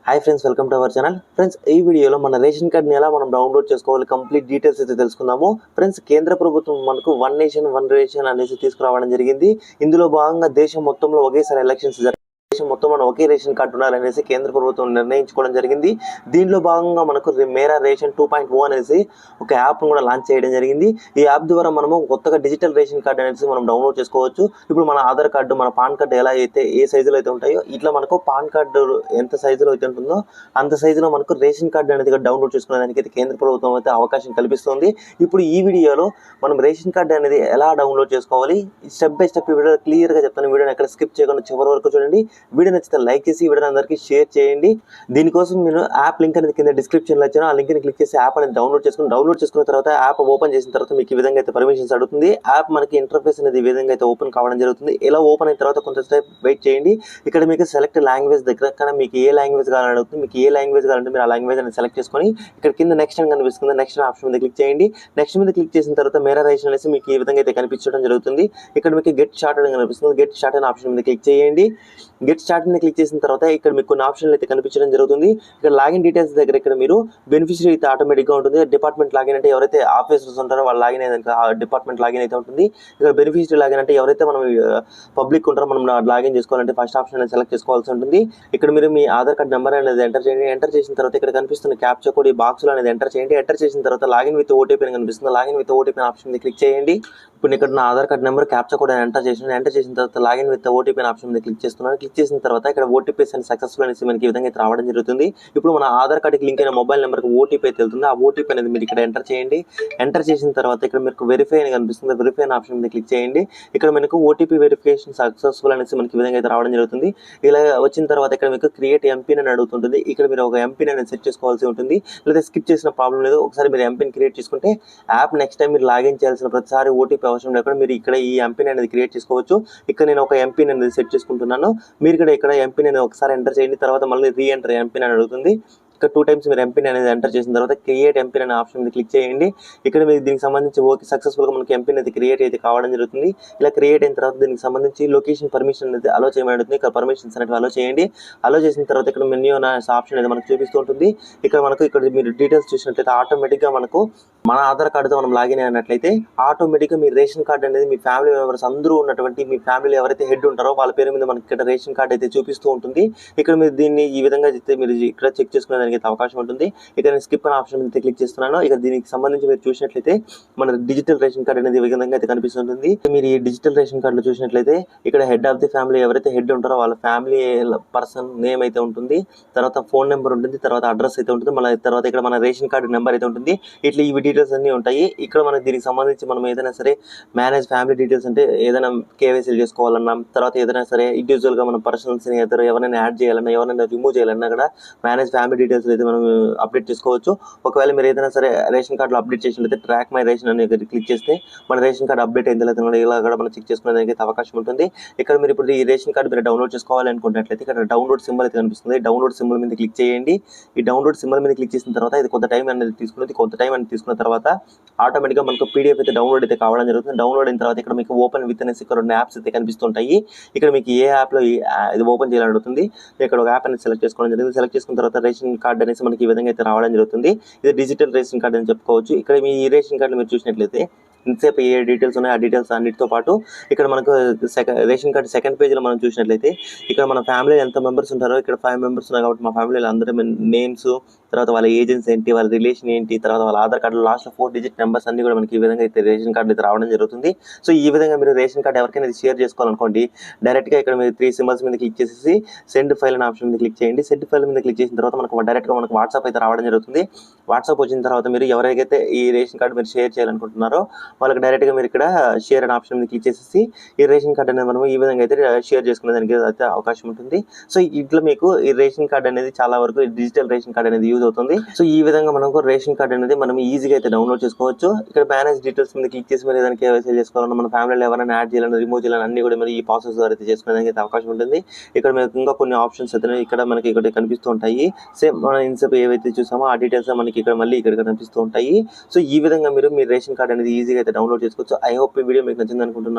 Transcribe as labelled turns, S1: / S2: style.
S1: Hi friends, welcome to our channel. Friends, ఈ వీడియోలో మన రేషన్ కార్డ్ని ఎలా మనం డౌన్లోడ్ చేసుకోవాలి కంప్లీట్ డీటెయిల్స్ అయితే తెలుసుకుందాము. ఫ్రెండ్స్, కేంద్ర ప్రభుత్వం మనకు వన్ నేషన్ వన్ రేషన్ అనేసి తీసుకురావడం జరిగింది. ఇందులో భాగంగా దేశం మొత్తంలో ఒకేసారి ఎలక్షన్స్ మొత్తం మనం ఒకే రేషన్ కార్డు ఉండాలనేసి కేంద్ర ప్రభుత్వం నిర్ణయించుకోవడం జరిగింది. దీనిలో భాగంగా మనకు మేరా రేషన్ 2.0 అనేసి ఒక యాప్ కూడా లాంచ్ చేయడం జరిగింది. ఈ యాప్ ద్వారా మనము కొత్తగా డిజిటల్ రేషన్ కార్డు అనేసి మనం డౌన్లోడ్ చేసుకోవచ్చు. ఇప్పుడు మన ఆధార్ కార్డు, మన పాన్ కార్డు ఎలా అయితే ఏ సైజులో అయితే ఉంటాయో ఇట్లా మనకు పాన్ కార్డు ఎంత సైజులో అయితే ఉంటుందో అంత సైజులో మనకు రేషన్ కార్డు అనేది డౌన్లోడ్ చేసుకునేదానికి అయితే కేంద్ర ప్రభుత్వం అయితే అవకాశం కల్పిస్తుంది. ఇప్పుడు ఈ వీడియోలో మనం రేషన్ కార్డు అనేది ఎలా డౌన్లోడ్ చేసుకోవాలి స్టెప్ బై స్టెప్ ఈ వీడియో క్లియర్గా చెప్తాను. వీడియోని ఎక్కడ స్కిప్ చేయకుండా చివరి వరకు చూడండి. వీడియో నచ్చితే లైక్ చేసి వీడియోని అందరికీ షేర్ చేయండి. దీనికోసం మీరు యాప్ లింక్ అనేది కింద డిస్క్రిప్షన్లో ఇచ్చాను. ఆ లింక్ని క్లిక్ చేసి యాప్ అనేది డౌన్లోడ్ చేసుకున్న తర్వాత యాప్ ఓపెన్ చేసిన తర్వాత మీకు ఈ విధంగా అయితే పర్మిషన్స్ అడుగుతుంది. యాప్ మనకి ఇంటర్ఫేస్ అనేది ఈ విధంగా అయితే ఓపెన్ కావడం జరుగుతుంది. ఇలా ఓపెన్ అయిన తర్వాత కొంతసేపు వెయిట్ చేయండి. ఇక్కడ మీకు సెలెక్ట్ లాంగ్వేజ్ దగ్గర మీకు ఏ లాంగ్వేజ్ కావాలని అడుగుతుంది. మీకు ఏ లాంగ్వేజ్ కావాలంటే మీరు ఆ లాంగ్వేజ్ అనేది సెలెక్ట్ చేసుకొని ఇక్కడ కింద నెక్స్ట్ అని కనిపిస్తుంది. నెక్స్ట్ ఆప్షన్ మీద క్లిక్ చేయండి. నెక్స్ట్ మీద క్లిక్ చేసిన తర్వాత మేరా రేషన్ అనేసి మీకు ఈ విధంగా అయితే కనిపించడం జరుగుతుంది. ఇక్కడ మీకు గెట్ స్టార్ట్ అని కనిపిస్తుంది. గెట్ స్టార్ట్ అనే ఆప్షన్ మీద క్లిక్ చేయండి. గెట్ స్టార్ట్ మీద క్లిక్ చేసిన తర్వాత ఇక్కడ మీకు కొన్ని ఆప్షన్లు అయితే కనిపించడం జరుగుతుంది. ఇక్కడ లాగిన్ డీటెయిల్స్ దగ్గర ఇక్కడ మీరు బెనిఫిషియరీ అయితే ఆటోమేటిక్గా ఉంటుంది. డిపార్ట్మెంట్ లాగిన్ అంటే ఎవరైతే ఆఫీసర్స్ ఉంటారో వాళ్ళు లాగిన్ అయితే డిపార్ట్మెంట్ లాగిన్ అయితే ఉంటుంది. ఇక్కడ బెనిఫిషియరీ లాగిన్ అంటే ఎవరైతే మనం పబ్లిక్ ఉంటారో మనం లాగిన్ చేసుకోవాలంటే ఫస్ట్ ఆప్షన్ అనేది సెలెక్ట్ చేసుకోవాల్సి ఉంటుంది. ఇక్కడ మీరు మీ ఆధార్ కార్డ్ నెంబర్ అనేది ఎంటర్ చేయండి. ఎంటర్ చేసిన తర్వాత ఇక్కడ కనిపిస్తున్న క్యాప్చా కోడ్ ఈ బాక్స్లో అనేది ఎంటర్ చేయండి. ఎంటర్ చేసిన తర్వాత లాగిన్ విత్ ఓటీపీ అని కనిపిస్తుంది. లాగిన్ విత్ ఓటీపీ ఆప్షన్ మీద క్లిక్ చేయండి. ఇప్పుడు ఇక్కడ నా Aadhaar card number captcha code enter చేసిన తర్వాత లాగిన్ విత్ ఓటీపీ ఆప్షన్ మీద క్లిక్ చేస్తున్నాను. క్లిక్ చేసిన తర్వాత ఇక్కడ ఓటీపీ అండ్ సక్సెస్ఫుల్ అనేసి మనకి ఈ విధంగా అయితే రావడం జరుగుతుంది. ఇప్పుడు మన ఆధార్ కార్డుకి లింక్ అయిన మొబైల్ నెంబర్కి ఓటీపీ అయితే వెళ్తుంది. ఆ ఓటీపీ అనేది మీరు ఇక్కడ ఎంటర్ చేయండి. ఎంటర్ చేసిన తర్వాత ఇక్కడ మీకు వెరిఫై అని కనిపిస్తుంది. వెరిఫై అనే ఆప్షన్ మీద క్లిక్ చేయండి. ఇక్కడ మనకు ఓటీపీ వెరిఫికేషన్ సక్సెస్ఫుల్ అనేసి మనకి ఈ విధంగా అయితే రావడం జరుగుతుంది. ఇలా వచ్చిన తర్వాత ఇక్కడ మీకు క్రియేట్ ఎంపిన్ అని అడుగుతుంటుంది. ఇక్కడ మీరు ఒక ఎంపిన్ అనేది సెట్ చేసుకోవాల్సి ఉంటుంది. లేదా స్కిప్ చేసిన ప్రాబ్లం లేదు. ఒకసారి మీరు ఎంపిన్ క్రియేట్ చేసుకుంటే యాప్ నెక్స్ట్ టైం మీరు లాగిన్ చేయాల్సిన ప్రతిసారి ఓటీపీ అవసరం లేకుండా మీరు ఇక్కడ ఈ ఎంపిన్ అనేది క్రియేట్ చేసుకోవచ్చు. ఇక్కడ నేను ఒక ఎంపిన్ అనేది సెట్ చేసుకుంటున్నాను. మీరు ఇక్కడ ఎంపిన్ అనేది ఒకసారి ఎంటర్ చేయండి. తర్వాత మళ్ళీ రీ ఎంటర్ ఎంపిన్ అని అడుగుతుంది. ఇక్కడ 2 times మీరు ఎంపిన్ అనేది ఎంటర్ చేసిన తర్వాత క్రియేట్ ఎంపిన్ అనే ఆప్షన్ మీద క్లిక్ చేయండి. ఇక్కడ మీరు దీనికి సంబంధించి ఓకే సక్సెస్ఫుల్గా మనకి ఎంపిన్ అయితే క్రియేట్ అయితే కావడం జరుగుతుంది. ఇలా క్రియేట్ అయిన తర్వాత దీనికి సంబంధించి లొకేషన్ పర్మిషన్ అనేది అలో చేయమని అడుగుతుంది. ఇక్కడ పర్మిషన్స్ అనేవి అలో చేయండి. అలో చేసిన తర్వాత ఇక్కడ మెన్యూ అనే ఆప్షన్ అనేది మనకు చూపిస్తూ ఉంటుంది. ఇక్కడ మీరు డీటెయిల్స్ చూసినట్లయితే ఆటోమేటిక్గా మనకు మన ఆధార్ కార్డుతో మనం లాగిన్ అయినట్లయితే ఆటోమేటిక్గా మీ రేషన్ కార్డు అనేది మీ ఫ్యామిలీ మెంబర్స్ అందరూ ఉన్నటువంటి మీ ఫ్యామిలీ ఎవరైతే హెడ్ ఉంటారో వాళ్ళ పేరు మీద మనకి ఇక్కడ రేషన్ కార్డు అయితే చూపిస్తూ ఉంటుంది. ఇక్కడ మీరు దీన్ని ఈ విధంగా మీరు ఇక్కడ చెక్ చేసుకునే అవకాశం ఉంటుంది. ఇక్కడ నేను స్కిప్ అనే ఆప్షన్ మీద క్లిక్ చేస్తున్నాను. ఇక్కడ దీనికి సంబంధించి మీరు చూసినట్లయితే మన డిజిటల్ రేషన్ కార్డు అనేది ఈ విధంగా అయితే కనిపిస్తుంటుంది. మీరు ఈ డిజిటల్ రేషన్ కార్డులో చూసినట్లయితే ఇక్కడ హెడ్ ఆఫ్ ది ఫ్యామిలీ ఎవరైతే హెడ్ ఉంటారో వాళ్ళ ఫ్యామిలీ పర్సన్ నేమ్ అయితే ఉంటుంది. తర్వాత ఫోన్ నెంబర్ ఉంటుంది. తర్వాత అడ్రస్ అయితే ఉంటుంది. మళ్ళీ తర్వాత ఇక్కడ మన రేషన్ కార్డు నెంబర్ అయితే ఉంటుంది. ఇట్లా ఈ డీటెయిల్స్ అన్నీ ఉంటాయి. ఇక్కడ మనకి దీనికి సంబంధించి మనం ఏదైనా సరే మేనేజ్ ఫ్యామిలీ డీటెయిల్స్ అంటే ఏదైనా కేవైసీ చేసుకోవాలన్నా, తర్వాత ఏదైనా సరే ఇండివిజువల్గా మన పర్సన్స్ని ఎవరైనా యాడ్ చేయాలన్నా, ఎవరైనా రిమూవ్ చేయాలన్నా కూడా మేనేజ్ ఫ్యామిలీ డీటెయిల్స్ అయితే మనం అప్డేట్ చేసుకోవచ్చు. ఒకవేళ మీరు ఏదైనా సరే రేషన్ కార్డులో అప్డేట్ చేసినట్లయితే ట్రాక్ మై రేషన్ అనేది క్లిక్ చేస్తే మన రేషన్ కార్డు అప్డేట్ అయింది లేదా ఇలా కూడా మనం చెక్ చేసుకునేదానికి అవకాశం ఉంటుంది. ఇక్కడ మీరు ఇప్పుడు ఈ రేషన్ కార్డు మీరు డౌన్లోడ్ చేసుకోవాలి అనుకున్నట్లయితే ఇక్కడ డౌన్లోడ్ సింబల్ అయితే కనిపిస్తుంది. డౌన్లోడ్ సింబల్ మీద క్లిక్ చేయండి. ఈ డౌన్లోడ్ సింబల్ మీద క్లిక్ చేసిన తర్వాత ఇది కొంత టైం అనేది తీసుకున్నది. కొంత టైం అనేది తీసుకున్న తర్వాత ఆటోమేటిక్గా మనకు పీడిఎఫ్ అయితే డౌన్లోడ్ అయితే కావడం జరుగుతుంది. డౌన్లోడ్ అయిన తర్వాత ఇక్కడ మీకు ఓపెన్ విత్ అనేసి ఇక్కడ 2 యాప్స్ అయితే కనిపిస్తుంటాయి. ఇక్కడ మీకు ఏ యాప్లో ఇది ఓపెన్ చేయాలని అడుగుతుంది. ఇక్కడ ఒక యాప్ అనేది సెలెక్ట్ చేసుకోవడం జరిగింది. సెలెక్ట్ చేసుకున్న తర్వాత రేషన్ కార్డు అనేసి మనకి ఈ విధంగా అయితే రావడం జరుగుతుంది. ఇది డిజిటల్ రేషన్ కార్డు అని చెప్పుకోవచ్చు. ఇక్కడ మీ ఈ రేషన్ కార్డు మీరు చూసినట్లయితే ఇంతసేపు ఏ డీటెయిల్స్ ఉన్నాయో ఆ డీటెయిల్స్ అన్నిటితో పాటు ఇక్కడ మనకు రేషన్ కార్డు సెకండ్ పేజ్లో మనం చూసినట్లయితే ఇక్కడ మన ఫ్యామిలీ ఎంత మెంబర్స్ ఉంటారో ఇక్కడ 5 మెంబర్స్ ఉన్నారు కాబట్టి మా ఫ్యామిలీలో అందరూ నేమ్స్, తర్వాత వాళ్ళ ఏజెన్స్ ఏంటి, వాళ్ళ రిలేషన్ ఏంటి, తర్వాత వాళ్ళ Aadhaar card last 4 digit numbers అన్ని కూడా మనకి ఈ విధంగా అయితే రేషన్ కార్డు అయితే రావడం జరుగుతుంది. సో ఈ విధంగా మీరు రేషన్ కార్డు ఎవరికైనా షేర్ చేసుకోవాలనుకోండి డైరెక్ట్గా ఇక్కడ మీరు 3 సింబల్స్ మీద క్లిక్ చేసేసి సెండ్ ఫైల్ అనే ఆప్షన్ మీద క్లిక్ చేయండి. సెండ్ ఫైల్ మీద క్లిక్ చేసిన తర్వాత మనకు డైరెక్ట్గా మనకు వాట్సాప్ అయితే రావడం జరుగుతుంది. వాట్సాప్ వచ్చిన తర్వాత మీరు ఎవరికైతే ఈ రేషన్ కార్డు మీరు షేర్ చేయాలనుకుంటున్నారో వాళ్ళకి డైరెక్ట్గా మీరు ఇక్కడ షేర్ అనే ఆప్షన్ మీద క్లిక్ చేసేసి ఈ రేషన్ కార్డు అనేది మనం ఈ విధంగా అయితే షేర్ చేసుకునే దానికి అయితే అవకాశం ఉంటుంది. సో ఇట్లా మీకు ఈ రేషన్ కార్డు అనేది చాలా వరకు డిజిటల్ రేషన్ కార్డు అనేది యూజ్ అవుతుంది. సో ఈ విధంగా మనకు రేషన్ కార్డు అనేది మనం ఈజీగా అయితే డౌన్లోడ్ చేసుకోవచ్చు. ఇక్కడ మేనేజ్ డీటెయిల్స్ మీద క్లిక్ చేసి మీరు ఏదైనా కేవైసీ చేసుకోవాలన్నా, మన ఫ్యామిలీలో ఎవరైనా యాడ్ చేయాలన్నా, రిమూవ్ చేయాలని అన్ని కూడా మరి ఈ ప్రాసెస్ ద్వారా అయితే చేసుకునేదానికి అయితే అవకాశం ఉంటుంది. ఇక్కడ మీకు ఇంకా కొన్ని ఆప్షన్స్ అయితే ఇక్కడ మనకి ఇక్కడ కనిపిస్తూ ఉంటాయి. సేమ్ మనం ఇన్సేపు ఏవైతే చూసామో ఆ డీటెయిల్స్ మనకి ఇక్కడ మళ్ళీ ఇక్కడ కనిపిస్తూ ఉంటాయి. సో ఈ విధంగా మీరు మీ రేషన్ కార్డు అనేది ఈజీగా అయితే డౌన్లోడ్ చేసుకోవచ్చు. ఐ హోప్ ఈ వీడియో మీకు నచ్చింది అనుకుంటున్నాను.